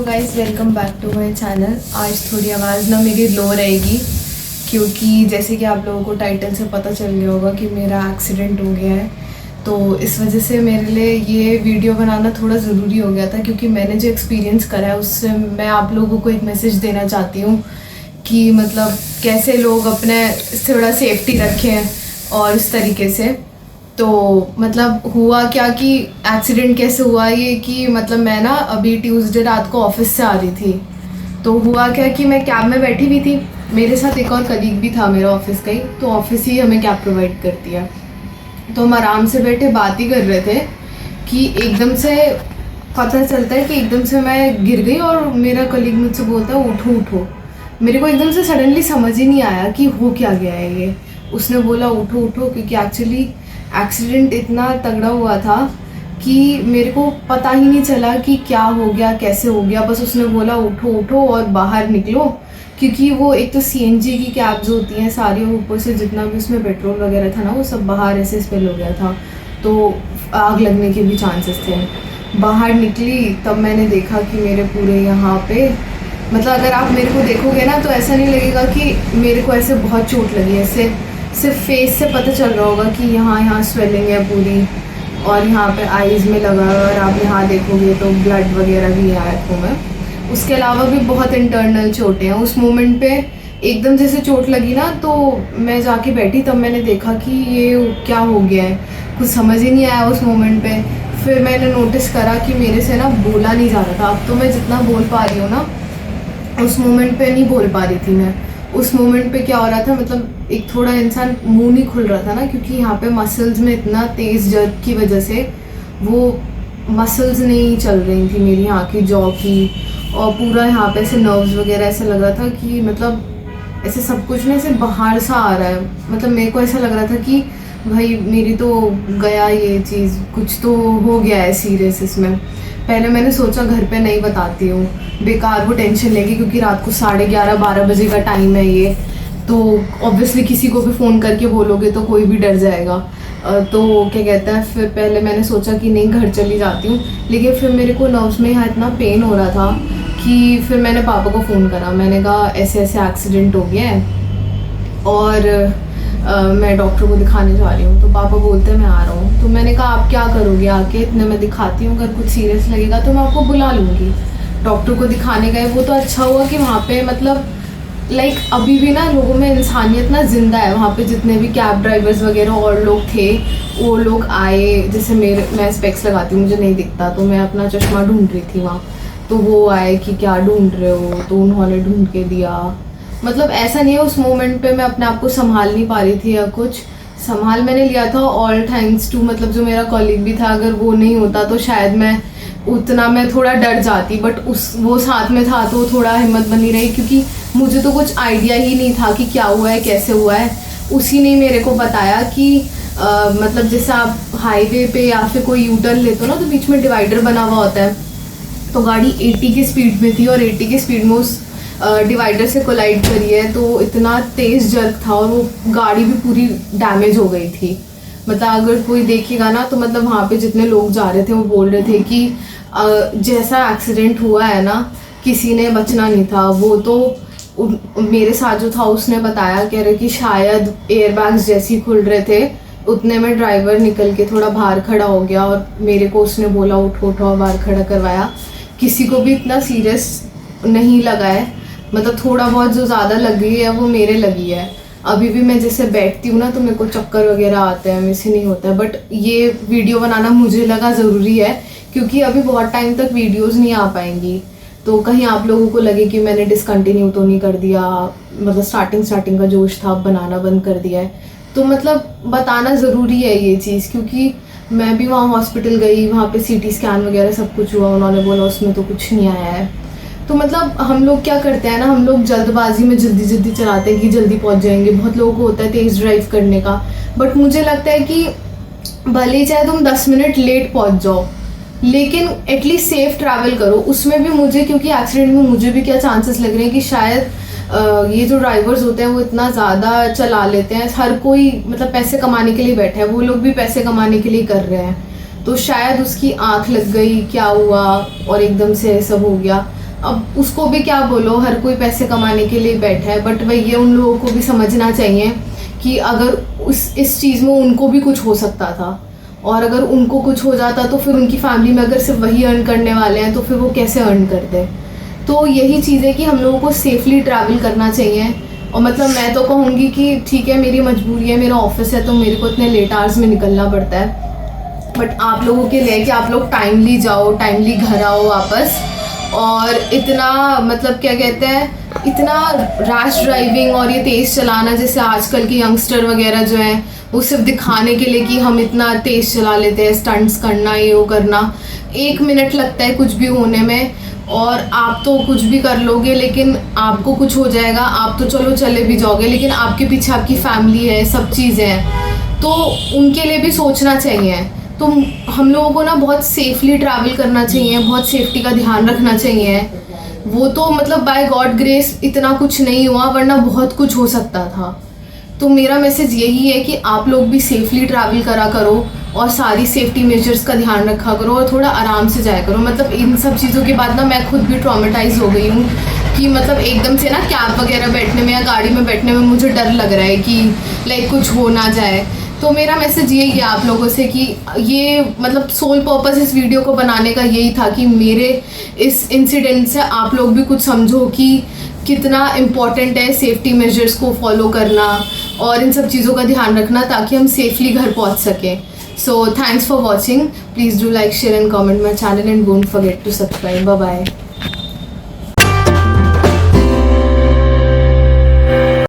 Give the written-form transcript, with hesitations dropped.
Hello guys, welcome back to my channel. आज थोड़ी आवाज़ ना मेरी लो रहेगी क्योंकि जैसे कि आप लोगों को टाइटल से पता चल गया होगा कि मेरा एक्सीडेंट हो गया है। तो इस वजह से मेरे लिए ये वीडियो बनाना थोड़ा ज़रूरी हो गया था क्योंकि मैंने जो एक्सपीरियंस करा है उससे मैं आप लोगों को एक मैसेज देना चाहती हूँ कि मतलब कैसे लोग अपने थोड़ा सेफ्टी रखें और इस तरीके से। तो मतलब हुआ क्या कि एक्सीडेंट कैसे हुआ ये कि मतलब मैं ना अभी ट्यूसडे रात को ऑफिस से आ रही थी। तो हुआ क्या कि मैं कैब में बैठी हुई थी, मेरे साथ एक और कलीग भी था मेरा ऑफिस का ही, तो ऑफिस ही हमें कैब प्रोवाइड करती है। तो हम आराम से बैठे बात ही कर रहे थे कि एकदम से पता चलता है कि एकदम से मैं गिर गई और मेरा कलीग मुझसे बोलता है उठो उठो। मेरे को एकदम से सडनली समझ ही नहीं आया कि हो क्या गया है ये। उसने बोला उठो उठो क्योंकि एक्चुअली एक्सीडेंट इतना तगड़ा हुआ था कि मेरे को पता ही नहीं चला कि क्या हो गया कैसे हो गया। बस उसने बोला उठो उठो और बाहर निकलो, क्योंकि वो एक तो सीएनजी की कैब्स होती हैं सारी और ऊपर से जितना भी उसमें पेट्रोल वगैरह था ना वो सब बाहर ऐसे स्पेल हो गया था, तो आग लगने के भी चांसेस थे। बाहर निकली तब मैंने देखा कि मेरे पूरे यहाँ पे मतलब अगर आप मेरे को देखोगे ना तो ऐसा नहीं लगेगा कि मेरे को ऐसे बहुत चोट लगी है। ऐसे सिर्फ फेस से पता चल रहा होगा कि यहाँ स्वेलिंग है पूरी और यहाँ पे आईज में लगा है और आप यहाँ देखोगे तो ब्लड वगैरह भी है आँखों में। उसके अलावा भी बहुत इंटरनल चोटें हैं। उस मोमेंट पे एकदम जैसे चोट लगी ना तो मैं जाके बैठी, तब मैंने देखा कि ये क्या हो गया है, कुछ समझ ही नहीं आया उस मोमेंट पे। फिर मैंने नोटिस करा कि मेरे से ना बोला नहीं जा रहा था। अब तो मैं जितना बोल पा रही हूँ ना उस मोमेंट पे नहीं बोल पा रही थी मैं। उस मोमेंट पे क्या हो रहा था मतलब एक थोड़ा इंसान मुंह नहीं खुल रहा था ना, क्योंकि यहाँ पे मसल्स में इतना तेज़ जर्क की वजह से वो मसल्स नहीं चल रही थी मेरी यहाँ की जॉ की, और पूरा यहाँ पे ऐसे नर्व्स वगैरह ऐसा लग रहा था कि मतलब ऐसे सब कुछ ना ऐसे बाहर सा आ रहा है। मतलब मेरे को ऐसा लग रहा था कि भाई मेरी तो गया ये चीज़, कुछ तो हो गया है सीरियस इसमें। पहले मैंने सोचा घर पे नहीं बताती हूँ, बेकार वो टेंशन लेगी क्योंकि रात को 11:30-12 बजे का टाइम है ये, तो ऑब्वियसली किसी को भी फ़ोन करके बोलोगे तो कोई भी डर जाएगा। तो क्या कहता है, फिर पहले मैंने सोचा कि नहीं घर चली जाती हूँ, लेकिन फिर मेरे को नर्व्स में यहाँ इतना पेन हो रहा था कि फिर मैंने पापा को फ़ोन करा। मैंने कहा ऐसे ऐसे एक्सीडेंट हो गया है और मैं डॉक्टर को दिखाने जा रही हूँ। तो पापा बोलते हैं मैं आ रहा हूँ। तो मैंने कहा आप क्या करोगे आके, इतने मैं दिखाती हूँ, अगर कुछ सीरियस लगेगा तो मैं आपको बुला लूँगी। डॉक्टर को दिखाने गए, वो तो अच्छा हुआ कि वहाँ पे मतलब लाइक अभी भी ना लोगों में इंसानियत ना जिंदा है। वहाँ पे जितने भी कैब ड्राइवर्स वगैरह और लोग थे वो लोग आए, जैसे मैं स्पेक्स लगाती हूँ मुझे नहीं दिखता, तो मैं अपना चश्मा ढूंढ रही थी वहाँ, तो वो आए कि क्या ढूंढ रहे हो, तो उन्होंने ढूंढ के दिया। मतलब ऐसा नहीं है उस मोमेंट पे मैं अपने आप को संभाल नहीं पा रही थी या कुछ, संभाल मैंने लिया था। ऑल थैंक्स टू मतलब जो मेरा कॉलीग भी था, अगर वो नहीं होता तो शायद मैं थोड़ा डर जाती, बट वो साथ में था तो थोड़ा हिम्मत बनी रही, क्योंकि मुझे तो कुछ आइडिया ही नहीं था कि क्या हुआ है कैसे हुआ है। उसी ने मेरे को बताया कि मतलब जैसे आप हाईवे पे या फिर कोई यू टर्न लेते हो ना तो बीच में डिवाइडर बना हुआ होता है, तो गाड़ी 80 की स्पीड में थी और 80 की स्पीड में उस डिवाइडर से कोलाइड करी है, तो इतना तेज़ जर्क था और वो गाड़ी भी पूरी डैमेज हो गई थी। मतलब अगर कोई देखेगा ना तो मतलब वहाँ पे जितने लोग जा रहे थे वो बोल रहे थे कि जैसा एक्सीडेंट हुआ है ना किसी ने बचना नहीं था। वो तो मेरे साथ जो था उसने बताया, कह रहे कि शायद एयरबैग्स जैसे ही खुल रहे थे उतने में ड्राइवर निकल के थोड़ा बाहर खड़ा हो गया और मेरे को उसने बोला उठो उठो, बाहर खड़ा करवाया। किसी को भी इतना सीरियस नहीं लगा है, मतलब थोड़ा बहुत जो ज़्यादा लगी है वो मेरे लगी है। अभी भी मैं जैसे बैठती हूँ ना तो मेरे को चक्कर वगैरह आते हैं, मेरे से नहीं होता है। बट ये वीडियो बनाना मुझे लगा ज़रूरी है क्योंकि अभी बहुत टाइम तक वीडियोस नहीं आ पाएंगी, तो कहीं आप लोगों को लगे कि मैंने डिसकंटिन्यू तो नहीं कर दिया, मतलब स्टार्टिंग का जोश था बनाना बंद कर दिया है। तो मतलब बताना ज़रूरी है ये चीज़, क्योंकि मैं भी वहाँ हॉस्पिटल गई, वहाँ पे CT स्कैन वगैरह सब कुछ हुआ, उन्होंने बोला उसमें तो कुछ नहीं आया है। तो मतलब हम लोग क्या करते हैं ना, हम लोग जल्दबाजी में जल्दी चलाते हैं कि जल्दी पहुंच जाएंगे। बहुत लोगों को होता है तेज़ ड्राइव करने का, बट मुझे लगता है कि भले ही चाहे तुम 10 मिनट लेट पहुंच जाओ लेकिन एटलीस्ट सेफ ट्रैवल करो। उसमें भी मुझे, क्योंकि एक्सीडेंट में मुझे भी क्या चांसेस लग रहे हैं कि शायद ये जो ड्राइवर्स होते हैं वो इतना ज़्यादा चला लेते हैं। हर कोई मतलब पैसे कमाने के लिए बैठा है, वो लोग भी पैसे कमाने के लिए कर रहे हैं, तो शायद उसकी आँख लग गई क्या हुआ और एकदम से सब हो गया। अब उसको भी क्या बोलो, हर कोई पैसे कमाने के लिए बैठा है, बट वही है, उन लोगों को भी समझना चाहिए कि अगर इस चीज़ में उनको भी कुछ हो सकता था, और अगर उनको कुछ हो जाता तो फिर उनकी फैमिली में अगर सिर्फ वही अर्न करने वाले हैं तो फिर वो कैसे अर्न करते। तो यही चीज़ है कि हम लोगों को सेफली ट्रैवल करना चाहिए। और मतलब मैं तो कहूँगी कि ठीक है, मेरी मजबूरी है, मेरा ऑफिस है, तो मेरे को इतने लेट आवर्स में निकलना पड़ता है, बट आप लोगों के लिए कि आप लोग टाइमली जाओ, टाइमली घर आओ वापस। और इतना मतलब क्या कहते हैं, इतना रैश ड्राइविंग और ये तेज़ चलाना, जैसे आजकल के यंगस्टर वगैरह जो हैं वो सिर्फ दिखाने के लिए कि हम इतना तेज़ चला लेते हैं, स्टंट्स करना, ये वो करना, 1 मिनट लगता है कुछ भी होने में, और आप तो कुछ भी कर लोगे, लेकिन आपको कुछ हो जाएगा, आप तो चलो चले भी जाओगे, लेकिन आपके पीछे आपकी फैमिली है, सब चीज़ें हैं, तो उनके लिए भी सोचना चाहिए। तो हम लोगों को ना बहुत सेफली ट्रैवल करना चाहिए, बहुत सेफ्टी का ध्यान रखना चाहिए। वो तो मतलब बाय गॉड ग्रेस इतना कुछ नहीं हुआ, वरना बहुत कुछ हो सकता था। तो मेरा मैसेज यही है कि आप लोग भी सेफली ट्रैवल करा करो और सारी सेफ्टी मेजर्स का ध्यान रखा करो और थोड़ा आराम से जाया करो। मतलब इन सब चीज़ों के बाद ना मैं खुद भी ट्रॉमेटाइज हो गई हूँ कि मतलब एकदम से ना कैब वगैरह बैठने में या गाड़ी में बैठने में मुझे डर लग रहा है कि लाइक कुछ हो ना जाए। तो मेरा मैसेज यही है आप लोगों से कि ये मतलब सोल पर्पस इस वीडियो को बनाने का यही था कि मेरे इस इंसिडेंट से आप लोग भी कुछ समझो कि कितना इम्पॉर्टेंट है सेफ्टी मेजर्स को फॉलो करना और इन सब चीज़ों का ध्यान रखना, ताकि हम सेफली घर पहुंच सकें। So thanks for watching, please do like, share and comment my channel and don't forget to subscribe. Bye bye.